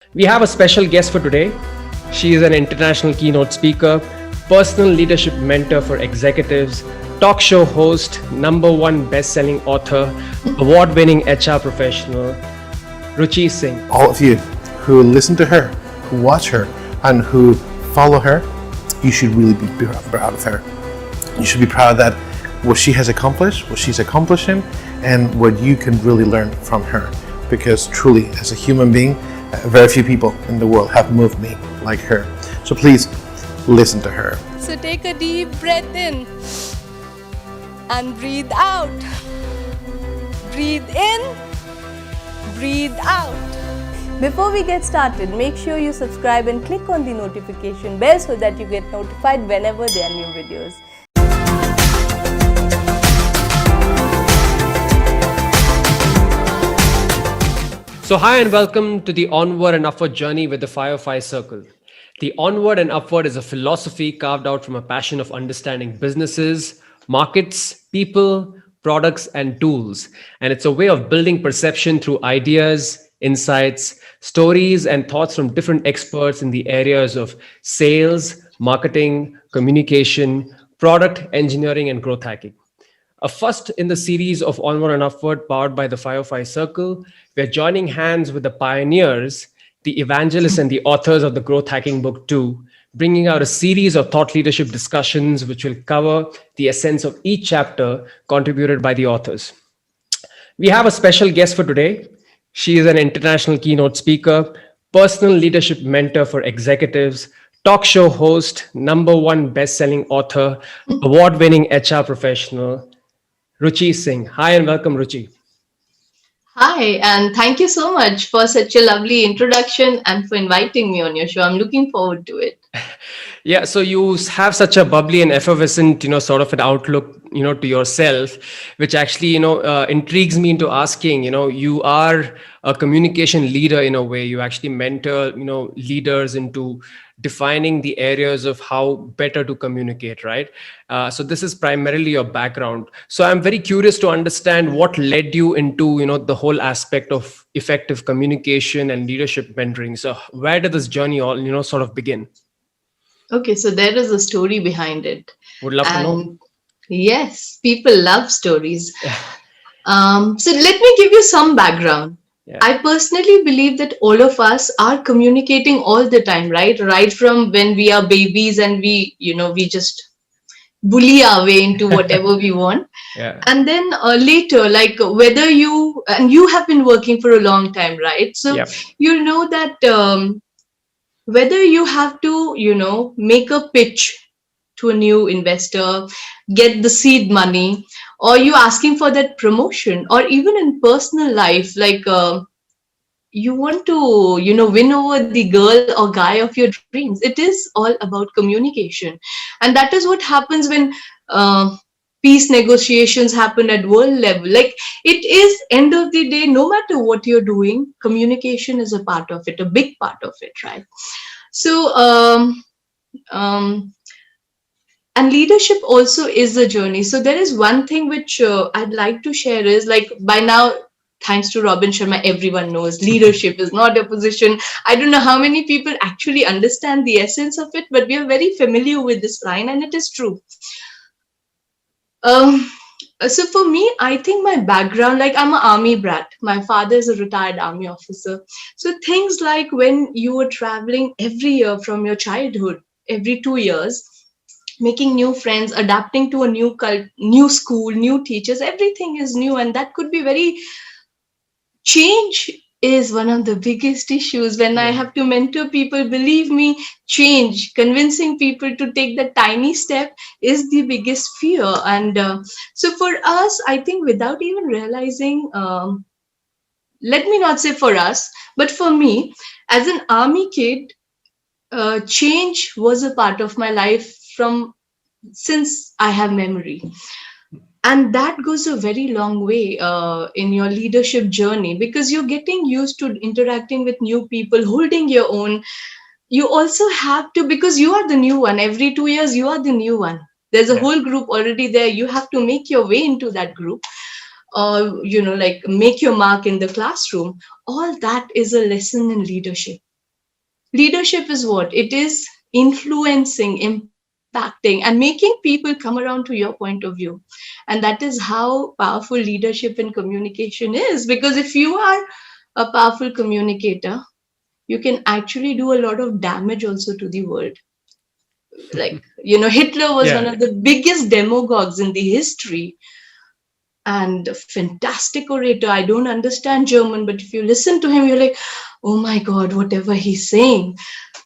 We have a special guest for today. She is an international keynote speaker, personal leadership mentor for executives, talk show host, number one best-selling author, award-winning HR professional, Ruchi Singh. All of you who listen to her, who watch her, and who follow her, you should really be proud of her. You should be proud that what she has accomplished, what she's accomplishing, and what you can really learn from her. Because truly, as a human being, very few people in the world have moved me like her. So please listen to her. So take a deep breath in and breathe out. Breathe in, breathe out. Before we get started, make sure you subscribe and click on the notification bell so that you get notified whenever there are new videos. So, hi and welcome to the Onward and Upward journey with the Firefly Circle. The Onward and Upward is a philosophy carved out from a passion of understanding businesses, markets, people, products, and tools. And it's a way of building perception through ideas, insights, stories, and thoughts from different experts in the areas of sales, marketing, communication, product engineering, and growth hacking. A first in the series of Onward and Upward powered by the Firefly Circle, we're joining hands with the pioneers, the evangelists, and the authors of the Growth Hacking Book 2, bringing out a series of thought leadership discussions which will cover the essence of each chapter contributed by the authors. We have a special guest for today. She is an international keynote speaker, personal leadership mentor for executives, talk show host, number one best-selling author, award-winning HR professional, Ruchi Singh. Hi and welcome, Ruchi. Hi, and thank you so much for such a lovely introduction and for inviting me on your show. I'm looking forward to it. Yeah, so you have such a bubbly and effervescent, sort of an outlook, to yourself, which actually, intrigues me into asking, you are a communication leader in a way. You actually mentor, leaders into defining the areas of how better to communicate, right? So this is primarily your background. So I'm very curious to understand what led you into, the whole aspect of effective communication and leadership mentoring. So where did this journey all, sort of begin? Okay, so there is a story behind it. Would love to know. Yes, people love stories. So let me give you some background. Yeah. I personally believe that all of us are communicating all the time, right? Right from when we are babies and we just bully our way into whatever we want. Yeah. And then later, like whether you have been working for a long time, right? So Yep. you know that whether you have to, make a pitch to a new investor, get the seed money, or you asking for that promotion, or even in personal life, like you want to, win over the girl or guy of your dreams. It is all about communication. And that is what happens when peace negotiations happen at world level. Like it is end of the day, no matter what you're doing, communication is a part of it, a big part of it, right? So, um, and leadership also is a journey. So there is one thing which I'd like to share is like by now, thanks to Robin Sharma, everyone knows leadership is not a position. I don't know how many people actually understand the essence of it, but we are very familiar with this line and it is true. So for me, I think my background, like I'm an army brat. My father is a retired army officer. So things like when you were traveling every year from your childhood, every 2 years, making new friends, adapting to a new school, new teachers, everything is new. And that could be very change is one of the biggest issues when I have to mentor people. Believe me, change, convincing people to take the tiny step is the biggest fear. And so for us, I think without even realizing, let me not say for us, but for me, as an army kid, change was a part of my life from since I have memory. And that goes a very long way in your leadership journey because you're getting used to interacting with new people, holding your own. You also have to, because you are the new one, every 2 years you are the new one. There's a whole group already there. You have to make your way into that group, or like make your mark in the classroom. All that is a lesson in leadership. Leadership is what? It is influencing, impacting, and making people come around to your point of view. And that is how powerful leadership and communication is. Because if you are a powerful communicator, you can actually do a lot of damage also to the world. Like, Hitler was one Yeah. of the biggest demagogues in the history and a fantastic orator. I don't understand German, but if you listen to him, you're like, oh my God, whatever he's saying.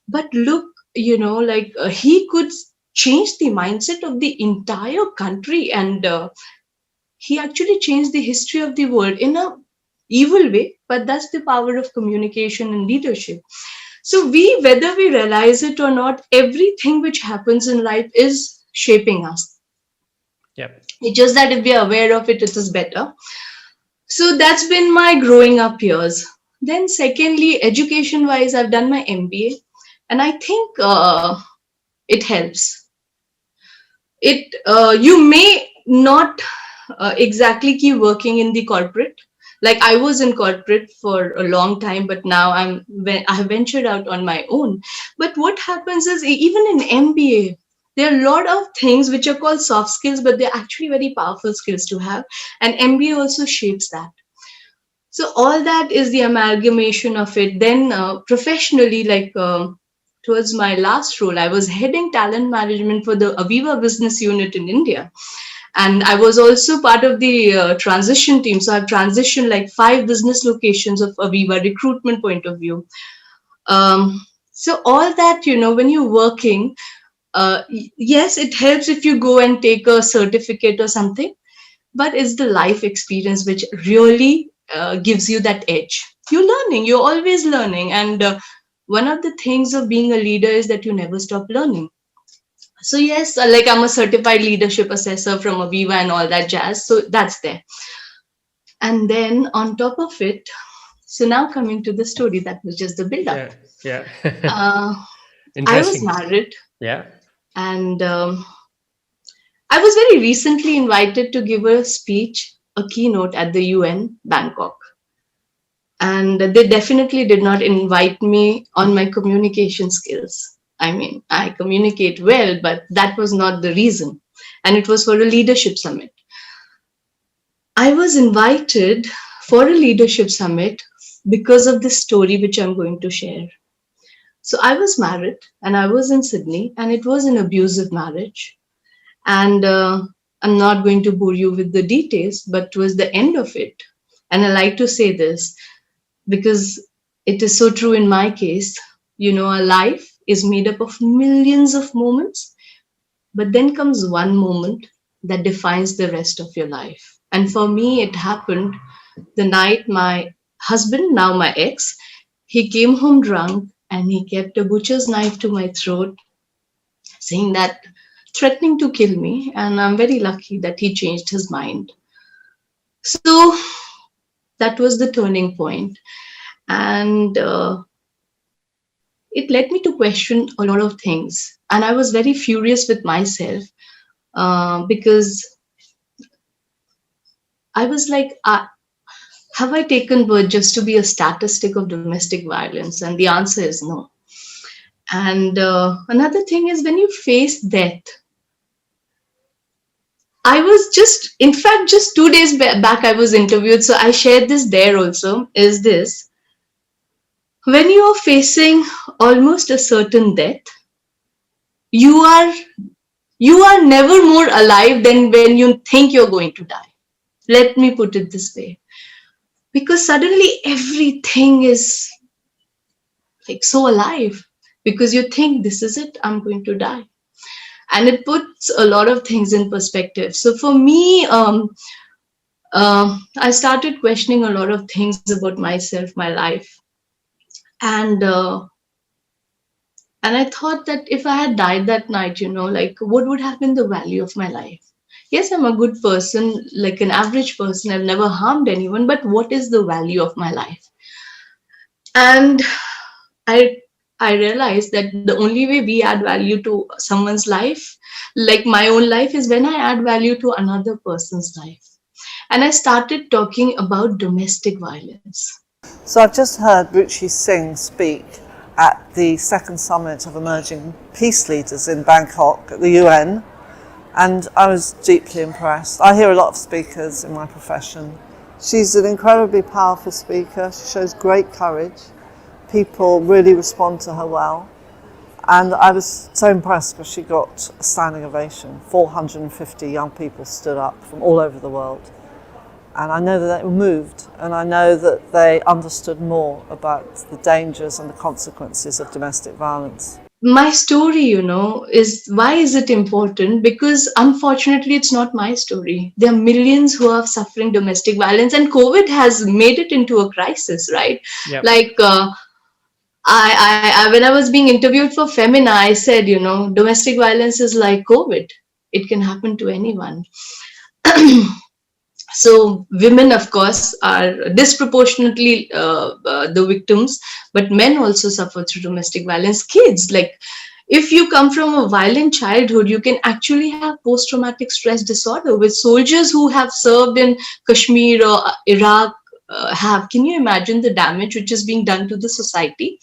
But look, he could change the mindset of the entire country, and he actually changed the history of the world in a evil way. But that's the power of communication and leadership. So whether we realize it or not, everything which happens in life is shaping us. Yeah. It's just that if we are aware of it, it is better. So that's been my growing up years. Then, secondly, education wise, I've done my MBA, and I think it helps. You may not exactly keep working in the corporate. Like I was in corporate for a long time, but now I have ventured out on my own. But what happens is even in MBA, there are a lot of things which are called soft skills, but they're actually very powerful skills to have. And MBA also shapes that. So all that is the amalgamation of it. Then professionally, like towards my last role, I was heading talent management for the Aviva business unit in India. And I was also part of the transition team. So I've transitioned like 5 business locations of Aviva recruitment point of view. So all that, when you're working, yes, it helps if you go and take a certificate or something, but it's the life experience which really gives you that edge. You're always learning. And one of the things of being a leader is that you never stop learning. So yes, like I'm a certified leadership assessor from Aviva and all that jazz. So that's there. And then on top of it, so now coming to the story, that was just the build up. Yeah. I was Interesting. married, Yeah. and I was very recently invited to give a speech, a keynote at the UN, Bangkok. And they definitely did not invite me on my communication skills. I mean, I communicate well, but that was not the reason. And it was for a leadership summit. I was invited for a leadership summit because of this story which I'm going to share. So I was married and I was in Sydney, and it was an abusive marriage. And I'm not going to bore you with the details, but towards the end of it, and I like to say this because it is so true in my case, a life is made up of millions of moments, but then comes one moment that defines the rest of your life. And for me, it happened the night my husband, now my ex, he came home drunk and he kept a butcher's knife to my throat, saying that, threatening to kill me. And I'm very lucky that he changed his mind. So that was the turning point. And it led me to question a lot of things. And I was very furious with myself because I was like, have I taken birth just to be a statistic of domestic violence? And the answer is no. And another thing is, when you face death, I was just 2 days back, I was interviewed. So I shared this there also, is this: when you are facing almost a certain death, you are never more alive than when you think you're going to die. Let me put it this way. Because suddenly everything is like so alive, because you think, this is it, I'm going to die. And it puts a lot of things in perspective. So for me, I started questioning a lot of things about myself, my life. And I thought that if I had died that night, like, what would have been the value of my life? Yes, I'm a good person, like an average person. I've never harmed anyone, but what is the value of my life? And I realized that the only way we add value to someone's life, like my own life, is when I add value to another person's life. And I started talking about domestic violence. So I've just heard Ruchi Singh speak, at the second summit of emerging peace leaders in Bangkok at the UN, and I was deeply impressed. I hear a lot of speakers in my profession. She's an incredibly powerful speaker. She shows great courage. People really respond to her well. And I was so impressed because she got a standing ovation. 450 young people stood up from all over the world. And I know that they were moved, and I know that they understood more about the dangers and the consequences of domestic violence. My story, is why is it important? Because unfortunately, it's not my story. There are millions who are suffering domestic violence, and COVID has made it into a crisis, right? Yep. Like, I when I was being interviewed for Femina, I said, domestic violence is like COVID. It can happen to anyone. So women, of course, are disproportionately the victims, but men also suffer through domestic violence. Kids, like if you come from a violent childhood, you can actually have post-traumatic stress disorder, with soldiers who have served in Kashmir or Iraq have. Can you imagine the damage which is being done to the society?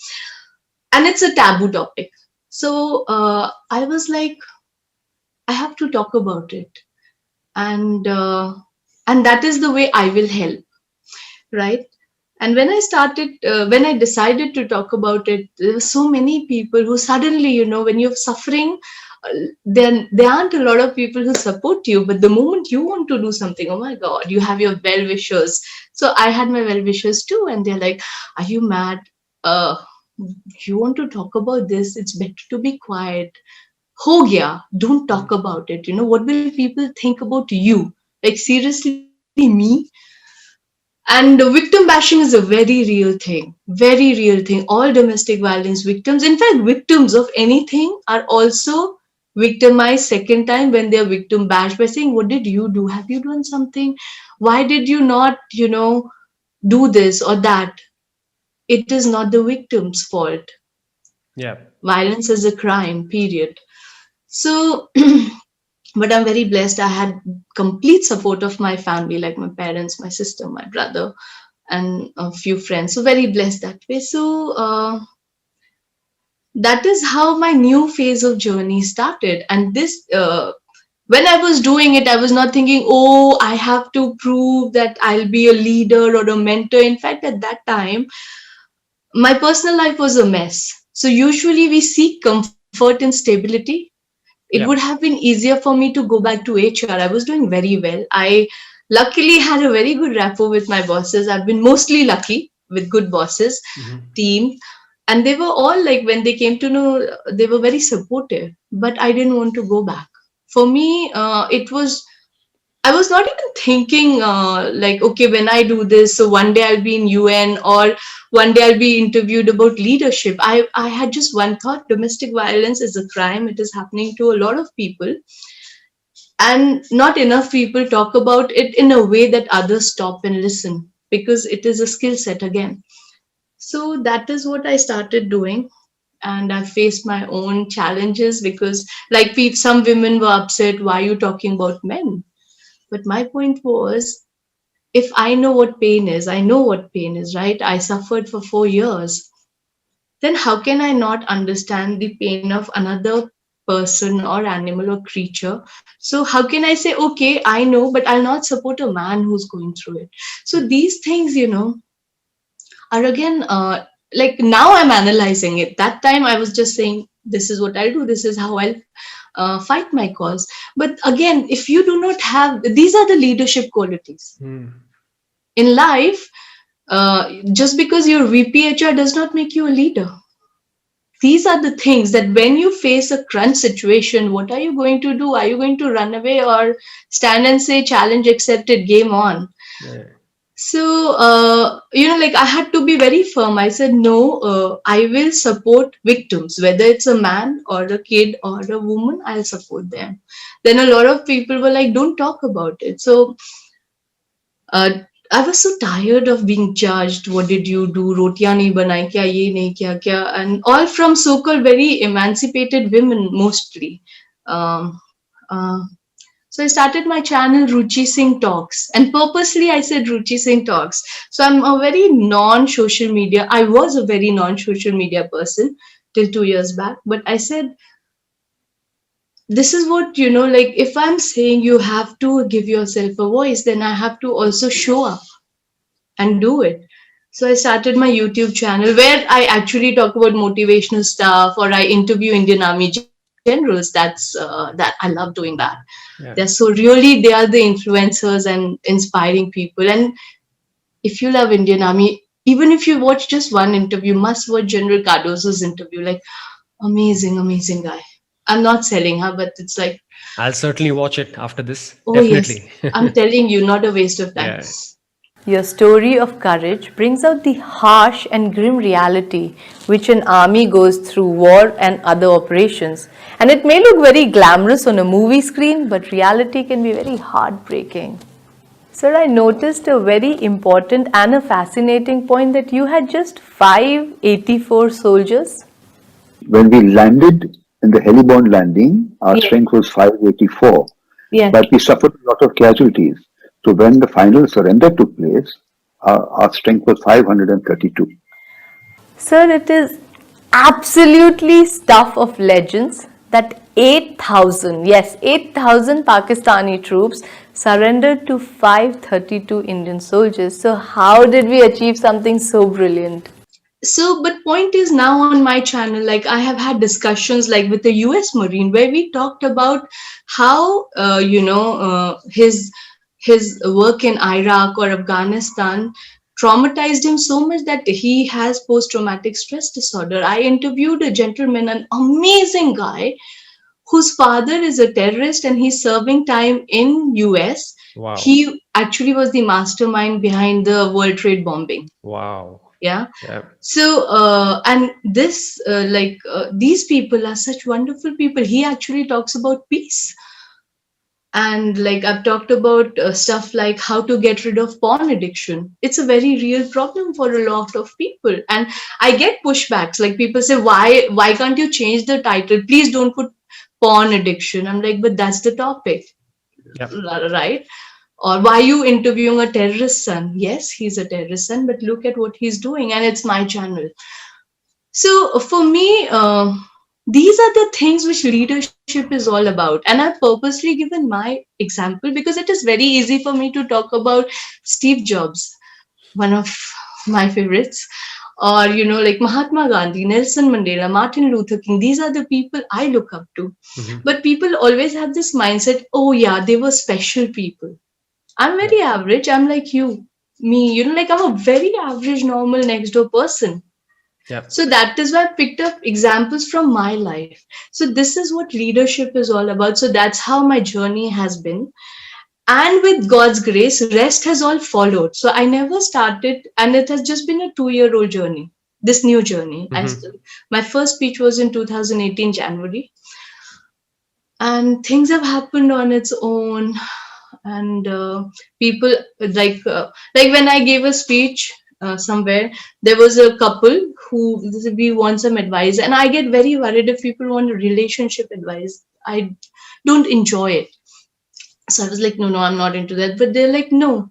And it's a taboo topic. So I was like, I have to talk about it. And that is the way I will help, right? And when I decided to talk about it, there were so many people who suddenly, when you're suffering, then there aren't a lot of people who support you. But the moment you want to do something, oh my God, you have your well-wishers. So I had my well-wishers too. And they're like, are you mad? You want to talk about this? It's better to be quiet. Ho gaya, don't talk about it. What will people think about you? Like, seriously, me? And victim bashing is a very real thing. Very real thing. All domestic violence victims, in fact, victims of anything, are also victimized second time when they're victim bashed by saying, what did you do? Have you done something? Why did you not, do this or that? It is not the victim's fault. Yeah. Violence is a crime, period. So, but I'm very blessed. I had complete support of my family, like my parents, my sister, my brother, and a few friends. So very blessed that way. So that is how my new phase of journey started. And this, when I was doing it, I was not thinking, oh, I have to prove that I'll be a leader or a mentor. In fact, at that time, my personal life was a mess. So usually we seek comfort and stability. It would have been easier for me to go back to HR. I was doing very well. I luckily had a very good rapport with my bosses. I've been mostly lucky with good bosses, team. And they were all like, when they came to know, they were very supportive. But I didn't want to go back. For me, I was not even thinking like, okay, when I do this, so one day I'll be in UN or one day I'll be interviewed about leadership. I had just one thought: domestic violence is a crime. It is happening to a lot of people. And not enough people talk about it in a way that others stop and listen, because it is a skill set again. So that is what I started doing. And I faced my own challenges because, like, some women were upset, why are you talking about men? But my point was, if I know what pain is, I know what pain is, right? I suffered for 4 years. Then how can I not understand the pain of another person or animal or creature? So how can I say, okay, I know, but I'll not support a man who's going through it? So these things, are again, like, now I'm analyzing it. That time I was just saying, this is what I'll do. This is how I'll fight my cause. But again, if you do not have, these are the leadership qualities. In life, just because you're VPHR does not make you a leader. These are the things that when you face a crunch situation, what are you going to do? Are you going to run away or stand and say, challenge accepted, game on? Yeah. So, like, I had to be very firm. I said, no, I will support victims, whether it's a man or a kid or a woman, I'll support them. Then a lot of people were like, don't talk about it. So I was so tired of being judged. What did you do? Rotiyan nahi banai kya, ye nahi kya, and all from so-called very emancipated women mostly. So So I started my channel Ruchi Singh Talks, and purposely I said Ruchi Singh Talks. So I'm a very non-social media. I was a very non-social media person till 2 years back, but I said this is what, like if I'm saying you have to give yourself a voice, then I have to also show up and do it. So I started my YouTube channel where I actually talk about motivational stuff, or I interview Indian Army generals. That I love doing that. Yeah. They are the influencers and inspiring people. And if you love Indian Army, even if you watch just one interview, must watch General Cardozo's interview. Like, amazing, amazing guy. I'm not selling her, but it's like, I'll certainly watch it after this. oh yes, Definitely. I'm telling you, not a waste of time. Yeah. Your story of courage brings out the harsh and grim reality which an army goes through war and other operations. And it may look very glamorous on a movie screen, but reality can be very heartbreaking. Sir, I noticed a very important and a fascinating point that you had just 584 soldiers. When we landed in the heliborne landing, our Yeah. strength was 584, Yeah. but we suffered a lot of casualties. So when the final surrender took place, our strength was 532. Sir, it is absolutely stuff of legends that 8,000, yes, 8,000 Pakistani troops surrendered to 532 Indian soldiers. So, how did we achieve something so brilliant? So, but point is, now on my channel, like I have had discussions like with the US Marine where we talked about how his work in Iraq or Afghanistan traumatized him so much that he has post-traumatic stress disorder. I interviewed a gentleman, an amazing guy, whose father is a terrorist and he's serving time in US. Wow. He actually was the mastermind behind the World Trade bombing. Wow. Yeah. Yeah. So, and this, these people are such wonderful people. He actually talks about peace. And like I've talked about stuff like how to get rid of porn addiction. It's a very real problem for a lot of people. And I get pushbacks. Like people say, why can't you change the title? Please don't put porn addiction. I'm like, but that's the topic, Yep. right? Or why are you interviewing a terrorist son? Yes, he's a terrorist son, but look at what he's doing, and it's my channel. So for me, these are the things which leadership is all about. And I've purposely given my example because it is very easy for me to talk about Steve Jobs, one of my favorites, or, like Mahatma Gandhi, Nelson Mandela, Martin Luther King. These are the people I look up to. But people always have this mindset, oh yeah, they were special people. I'm very average. I'm like you, me, like I'm a very average, normal, next door person. Yeah. So that is why I picked up examples from my life. So this is what leadership is all about. So that's how my journey has been. And with God's grace, rest has all followed. So I never started, and it has just been a 2-year-old journey, this new journey. My first speech was in 2018, January. And things have happened on its own. And people like when I gave a speech somewhere, there was a couple who we want some advice, and I get very worried if people want relationship advice. I don't enjoy it. So I was like, no, I'm not into that. But they're like, no,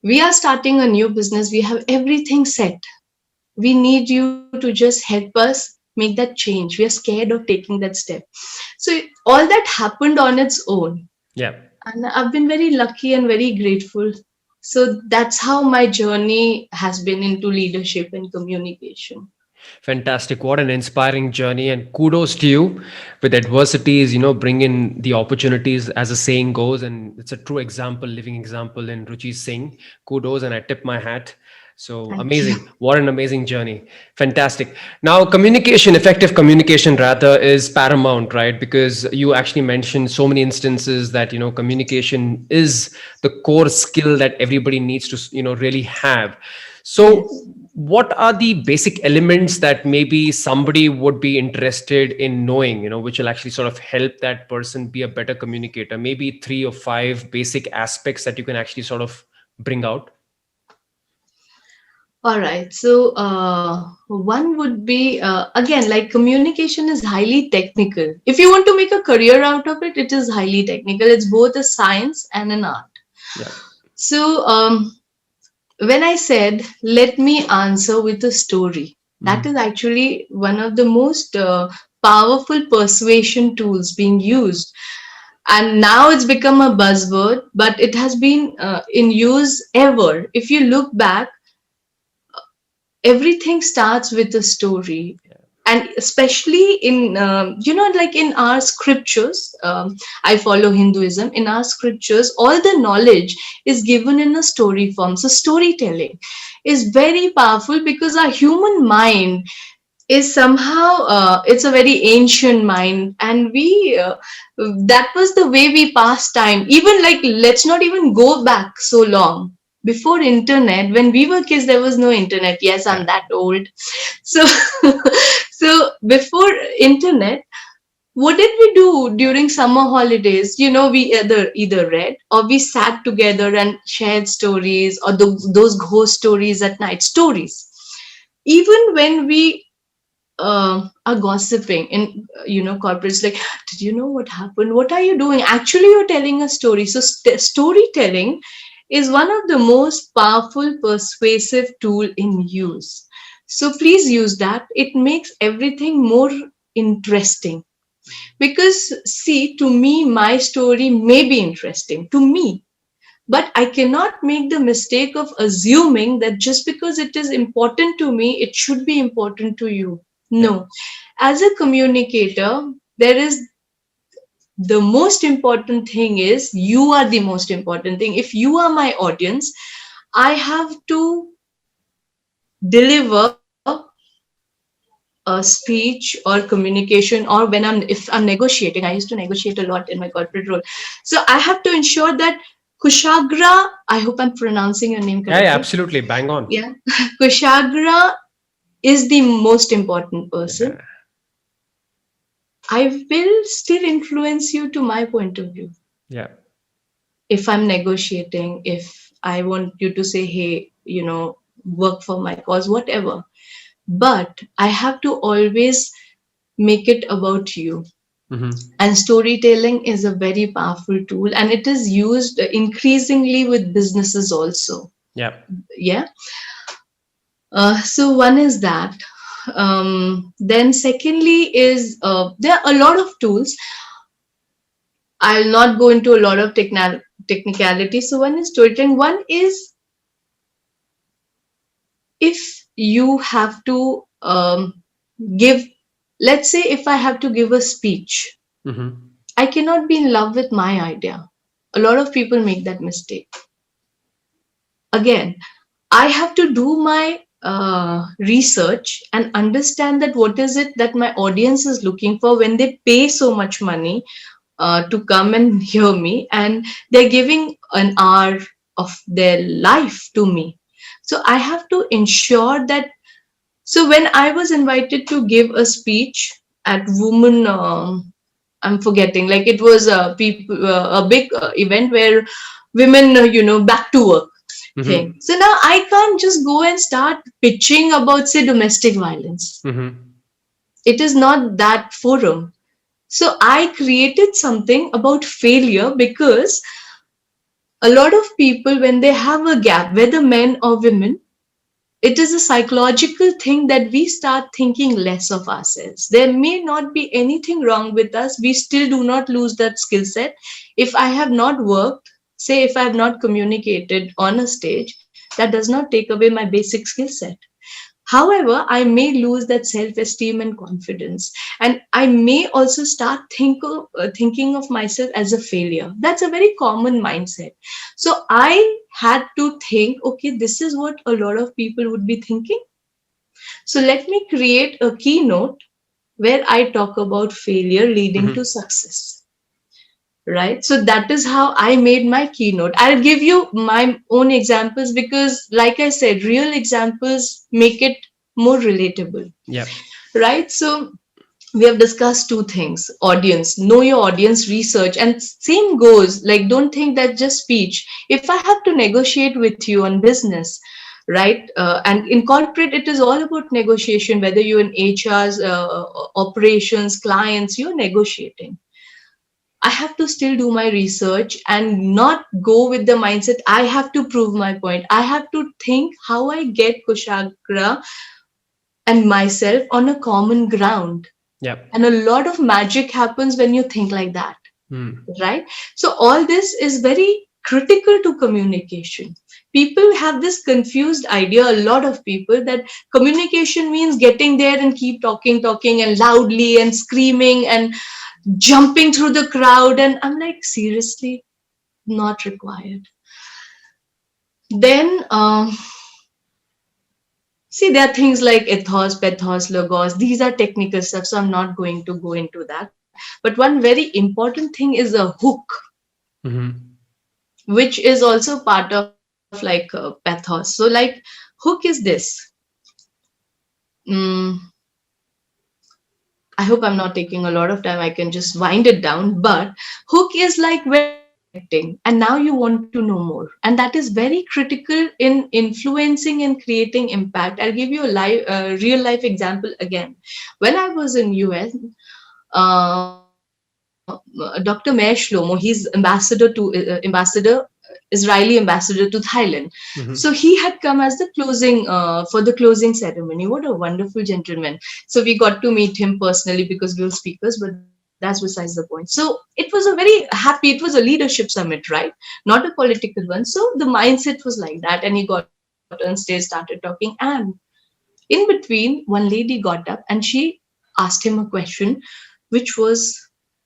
we are starting a new business. We have everything set. We need you to just help us make that change. We are scared of taking that step. So all that happened on its own. Yeah. And I've been very lucky and very grateful. So that's how my journey has been into leadership and communication. Fantastic. What an inspiring journey, and kudos to you. With adversities, bring in the opportunities, as the saying goes. And it's a true example, living example in Ruchi Singh. Kudos, and I tip my hat. So Thank amazing. you. What an amazing journey. Fantastic. Now, communication, effective communication rather, is paramount, right? Because you actually mentioned so many instances that, communication is the core skill that everybody needs to, really have. So what are the basic elements that maybe somebody would be interested in knowing, which will actually sort of help that person be a better communicator? Maybe 3 or 5 basic aspects that you can actually sort of bring out. All right. So one would be again, like, communication is highly technical. If you want to make a career out of it, it is highly technical. It's both a science and an art. Yeah. So when I said, let me answer with a story, that is actually one of the most powerful persuasion tools being used. And now it's become a buzzword, but it has been in use ever. If you look back, everything starts with a story. And especially in like in our scriptures, I follow Hinduism. In our scriptures, all the knowledge is given in a story form. So storytelling is very powerful, because our human mind is somehow it's a very ancient mind, and we that was the way we passed time. Even, like, let's not even go back so long. Before internet, when we were kids, there was no internet. Yes, I'm that old. So so before internet, what did we do during summer holidays? We either read, or we sat together and shared stories, or those ghost stories at night, stories. Even when we are gossiping in corporates, like, did you know what happened, what are you doing, actually you're telling a story. So storytelling is one of the most powerful persuasive tool in use. So please use that. It makes everything more interesting. Because, see, to me, my story may be interesting to me, but I cannot make the mistake of assuming that just because it is important to me, it should be important to you. No. As a communicator, there is the most important thing is you are the most important thing. If you are my audience, I have to deliver a speech or communication, or if I'm negotiating. I used to negotiate a lot in my corporate role. So I have to ensure that Kushagra, I hope I'm pronouncing your name correctly. Yeah, absolutely. Bang on. Yeah. Kushagra is the most important person. I will still influence you to my point of view. Yeah. If I'm negotiating, if I want you to say, hey, work for my cause, whatever. But I have to always make it about you. And storytelling is a very powerful tool, and it is used increasingly with businesses also. Yeah. Yeah. So one is that. Then secondly is there are a lot of tools. I'll not go into a lot of technicality. So one is storytelling. One is, if you have to give, let's say if I have to give a speech, I cannot be in love with my idea. A lot of people make that mistake. Again, I have to do my research and understand that what is it that my audience is looking for when they pay so much money to come and hear me, and they're giving an hour of their life to me. So I have to ensure that. So when I was invited to give a speech at Women, I'm forgetting, like it was a big event where women, back to work thing. So now I can't just go and start pitching about, say, domestic violence. It is not that forum. So I created something about failure, because a lot of people, when they have a gap, whether men or women, it is a psychological thing that we start thinking less of ourselves. There may not be anything wrong with us. We still do not lose that skill set. If I have not worked, say if I have not communicated on a stage, that does not take away my basic skill set. However, I may lose that self-esteem and confidence. And I may also start thinking of myself as a failure. That's a very common mindset. So I had to think, okay, this is what a lot of people would be thinking. So let me create a keynote where I talk about failure leading to success. Right? So that is how I made my keynote. I'll give you my own examples, because, like I said, real examples make it more relatable. Yeah. Right? So we have discussed two things. Audience, know your audience, research, and same goes, like, don't think that just speech. If I have to negotiate with you on business, right? And in corporate, it is all about negotiation. Whether you're in HR's, operations, clients, you're negotiating. I have to still do my research and not go with the mindset I have to prove my point. I have to think how I get Kushagra and myself on a common ground. Yep. And a lot of magic happens when you think like that, right? So all this is very critical to communication. People have this confused idea, a lot of people, that communication means getting there and keep talking and loudly and screaming and jumping through the crowd. And I'm like, seriously, not required. Then see, there are things like ethos, pathos, logos. These are technical stuff, so I'm not going to go into that. But one very important thing is a hook, which is also part of like pathos. So like hook is this. I hope I'm not taking a lot of time. I can just wind it down. But hook is like when and now you want to know more, and that is very critical in influencing and creating impact. I'll give you a real life example again. When I was in US, Dr. Meir Shlomo, he's Israeli ambassador to Thailand. So he had come as the closing for the closing ceremony. What a wonderful gentleman. So we got to meet him personally because we were speakers, but that's besides the point. So it was it was a leadership summit, right? Not a political one. So the mindset was like that. And he got on stage, started talking. And in between, one lady got up and she asked him a question, which was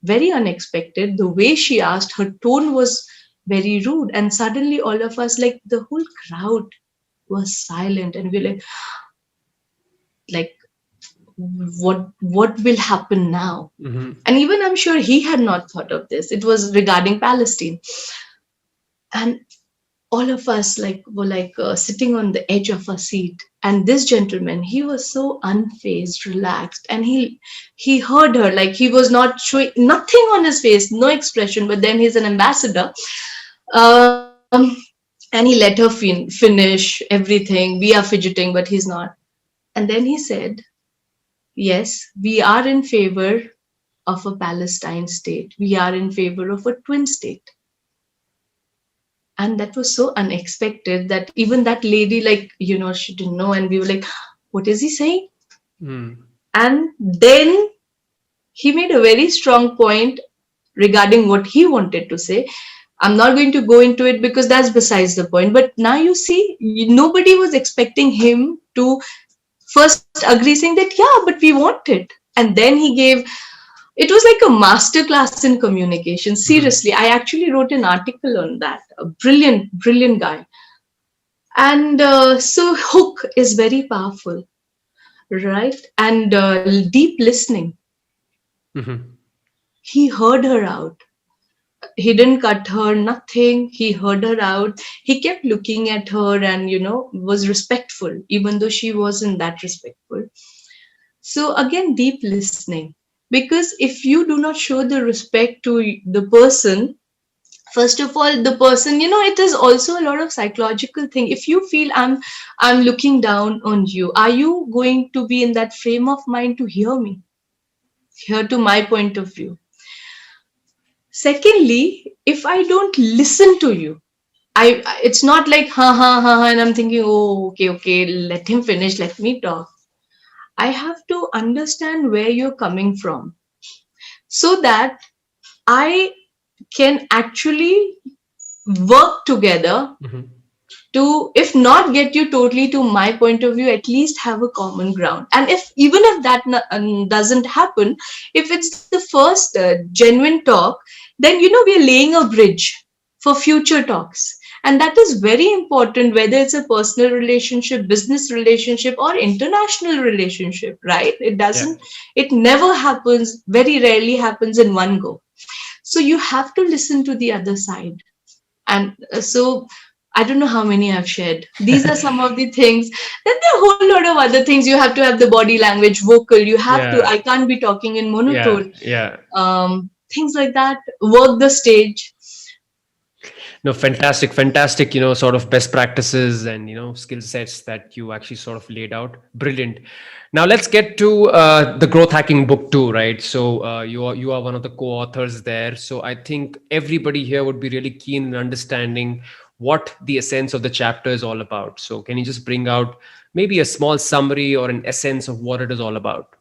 very unexpected. The way she asked, her tone was very rude. And suddenly all of us, like the whole crowd was silent. And we're like, what will happen now? And even I'm sure he had not thought of this. It was regarding Palestine. And all of us were sitting on the edge of our seat. And this gentleman, he was so unfazed, relaxed. And he heard her, like he was not showing nothing on his face, no expression. But then he's an ambassador. And he let her finish everything. We are fidgeting, but he's not. And then he said, yes, we are in favor of a Palestine state. We are in favor of a twin state. And that was so unexpected that even that lady, she didn't know. And we were like, what is he saying? And then he made a very strong point regarding what he wanted to say. I'm not going to go into it because that's besides the point. But now you see, nobody was expecting him to first agree, saying that, yeah, but we want it. And then he gave, it was like a masterclass in communication. Seriously, I actually wrote an article on that. A brilliant, brilliant guy. And so hook is very powerful, right? And deep listening. He heard her out. He didn't cut her, nothing. He heard her out. He kept looking at her and, was respectful, even though she wasn't that respectful. So again, deep listening. Because if you do not show the respect to the person, first of all, the person, it is also a lot of psychological thing. If you feel I'm looking down on you, are you going to be in that frame of mind to hear me? Hear to my point of view. Secondly, if I don't listen to you, it's not like ha, and I'm thinking, oh, okay, let him finish, let me talk. I have to understand where you're coming from so that I can actually work together to, if not get you totally to my point of view, at least have a common ground. And even if that doesn't happen, if it's the first genuine talk, then, we are laying a bridge for future talks. And that is very important, whether it's a personal relationship, business relationship, or international relationship, right? It never happens, very rarely happens in one go. So you have to listen to the other side. And so I don't know how many I've shared. These are some of the things. Then there are a whole lot of other things. You have to have the body language, vocal. You have to, I can't be talking in monotone. Things like that. Work the stage. No, fantastic, fantastic, sort of best practices and, skill sets that you actually sort of laid out. Brilliant. Now let's get to the growth hacking book too, right? So you are one of the co-authors there. So I think everybody here would be really keen in understanding what the essence of the chapter is all about. So can you just bring out maybe a small summary or an essence of what it is all about?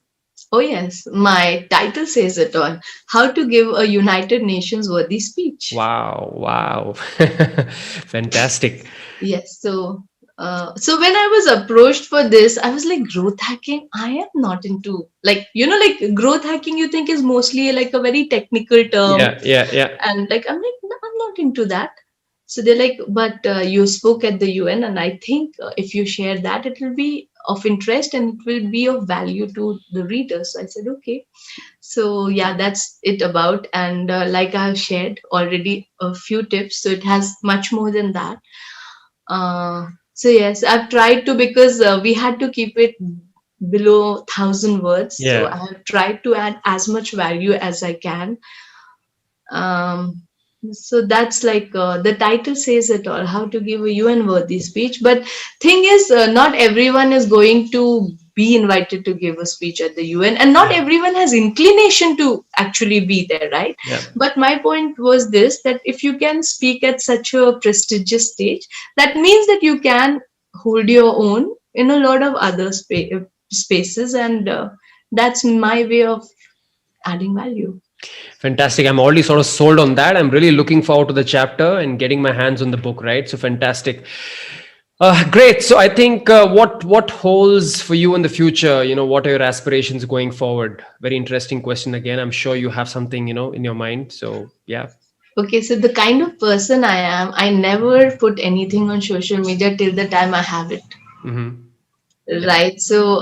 Oh, yes, my title says it all. How to give a United Nations worthy speech. Wow, wow. Fantastic. Yes, so when I was approached for this, I was like, growth hacking, I am not into, like, like growth hacking, you think is mostly like a very technical term. Yeah, yeah, yeah. And like, I'm like, no, I'm not into that. So they're like, but you spoke at the UN, and I think if you share that, it will be of interest and it will be of value to the readers. So I said, okay. So yeah, that's it about. And like I've shared already a few tips, so it has much more than that. So yes, I've tried to, because we had to keep it below 1,000 words. So Yeah. I have tried to add as much value as I can. So that's like the title says it all, how to give a UN worthy speech. But thing is, not everyone is going to be invited to give a speech at the UN, and not everyone has inclination to actually be there, right? Yeah. But my point was this, that if you can speak at such a prestigious stage, that means that you can hold your own in a lot of other spaces, and that's my way of adding value. Fantastic. I'm already sort of sold on that. I'm really looking forward to the chapter and getting my hands on the book, right? So fantastic. Great. So I think what holds for you in the future? What are your aspirations going forward? Very interesting question again. I'm sure you have something in your mind. So yeah. Okay, so the kind of person I am, I never put anything on social media till the time I have it. Right. So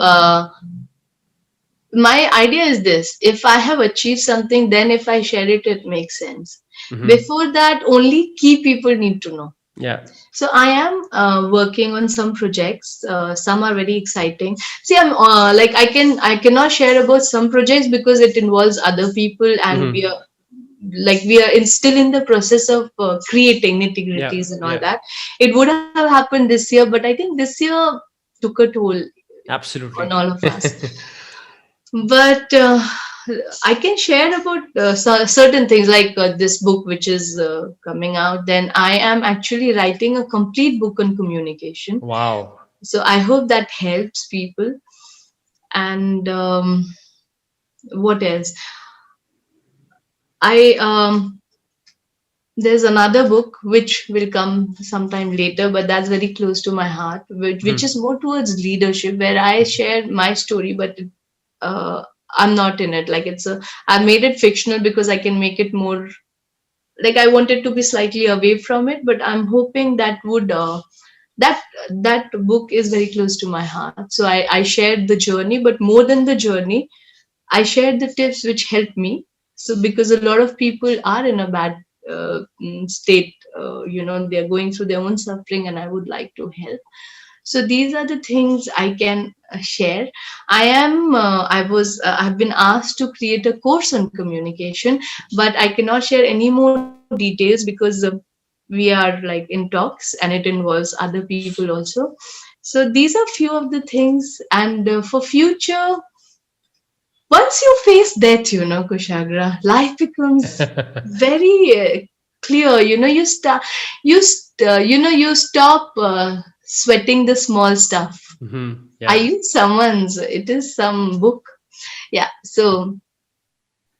my idea is this: if I have achieved something, then if I share it, it makes sense. Before that, only key people need to know. Yeah. So I am working on some projects. Some are very exciting. See, I'm like I cannot share about some projects because it involves other people, and we are still in the process of creating nitty-gritties and all that. It would have happened this year, but I think this year took a toll Absolutely. on all of us. But I can share about certain things, like this book which is coming out. Then I am actually writing a complete book on communication. Wow. So I hope that helps people. And what else? There's another book which will come sometime later, but that's very close to my heart, which is more towards leadership, where I share my story, but I'm not in it. Like I made it fictional because I can make it more, like I wanted to be slightly away from it, but I'm hoping that would that book is very close to my heart. So I shared the journey, but more than the journey, I shared the tips which helped me. So because a lot of people are in a bad state, they're going through their own suffering, and I would like to help. So these are the things I can share. I've been asked to create a course on communication, but I cannot share any more details because we are like in talks, and it involves other people also. So these are few of the things. And for future, once you face death, Kushagra, life becomes very clear. You stop sweating the small stuff. Yeah. I use someone's, it is some book. Yeah. So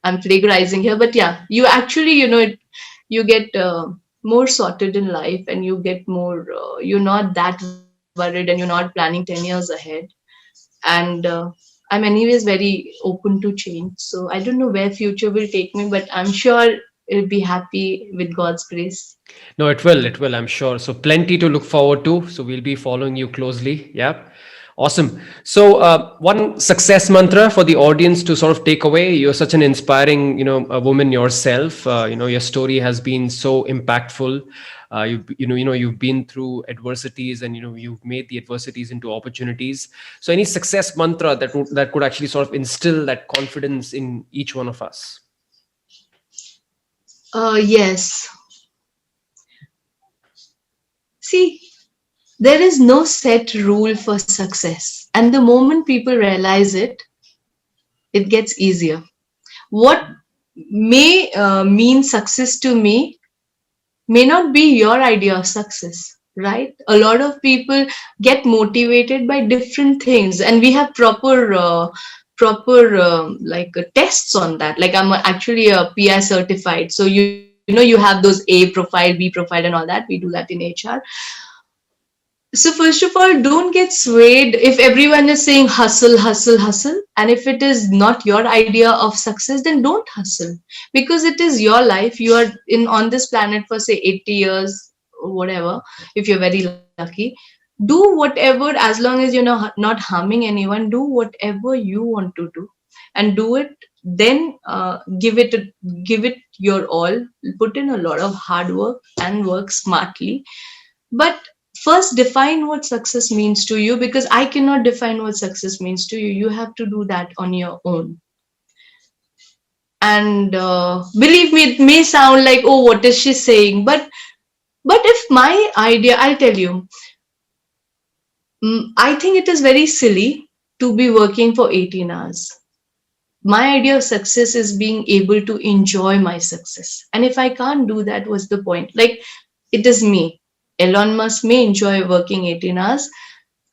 I'm plagiarizing here, but yeah, you actually, you get more sorted in life, and you get more, you're not that worried, and you're not planning 10 years ahead. And I'm anyways very open to change. So I don't know where future will take me, but I'm sure it'll be happy with God's grace. No, it will. It will, I'm sure. So plenty to look forward to. So we'll be following you closely. Yeah. Awesome. So one success mantra for the audience to sort of take away. You're such an inspiring, a woman yourself. Your story has been so impactful. You've been through adversities, and you've made the adversities into opportunities. So any success mantra that could actually sort of instill that confidence in each one of us? Yes. See, there is no set rule for success. And the moment people realize it, it gets easier. What may mean success to me may not be your idea of success, right? A lot of people get motivated by different things, and we have proper tests on that. Like I'm actually a PI certified, so you know you have those A profile, B profile, and all that. We do that in HR. So first of all, don't get swayed if everyone is saying hustle, hustle, hustle. And if it is not your idea of success, then don't hustle, because it is your life. You are in on this planet for say 80 years or whatever, if you're very lucky. Do whatever, as long as you're not harming anyone, do whatever you want to do and do it. Then give it your all, put in a lot of hard work and work smartly. But first define what success means to you, because I cannot define what success means to you. You have to do that on your own. And believe me, it may sound like, oh, what is she saying? But if my idea, I'll tell you, I think it is very silly to be working for 18 hours. My idea of success is being able to enjoy my success. And if I can't do that, what's the point? Like, it is me. Elon Musk may enjoy working 18 hours,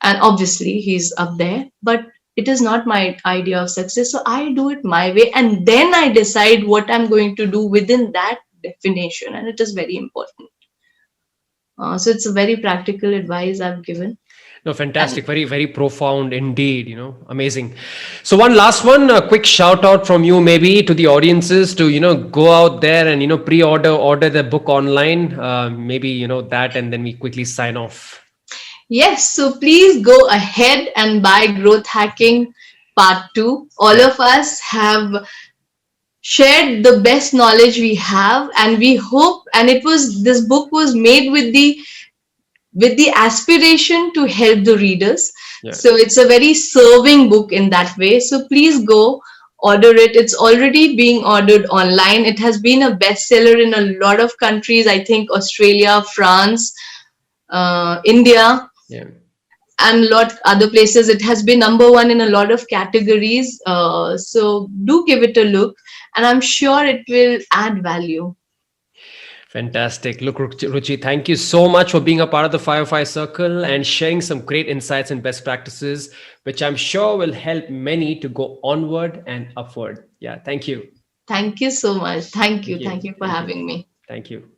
and obviously he's up there, but it is not my idea of success. So I do it my way, and then I decide what I'm going to do within that definition. And it is very important. So it's a very practical advice I've given. No, fantastic. Very, very profound indeed. Amazing. So one last one, a quick shout out from you, maybe to the audiences to, go out there and, order the book online, maybe, that, and then we quickly sign off. Yes. So please go ahead and buy Growth Hacking Part 2. All of us have shared the best knowledge we have, and we hope, and this book was made with the aspiration to help the readers. Yeah. So it's a very serving book in that way. So please go order it. It's already being ordered online. It has been a bestseller in a lot of countries. I think Australia, France, India, and a lot other places. It has been #1 in a lot of categories. So do give it a look, and I'm sure it will add value. Fantastic. Look, Ruchi, thank you so much for being a part of the Firefly Circle and sharing some great insights and best practices, which I'm sure will help many to go onward and upward. Yeah, thank you. Thank you so much. Thank you for having me. Thank you.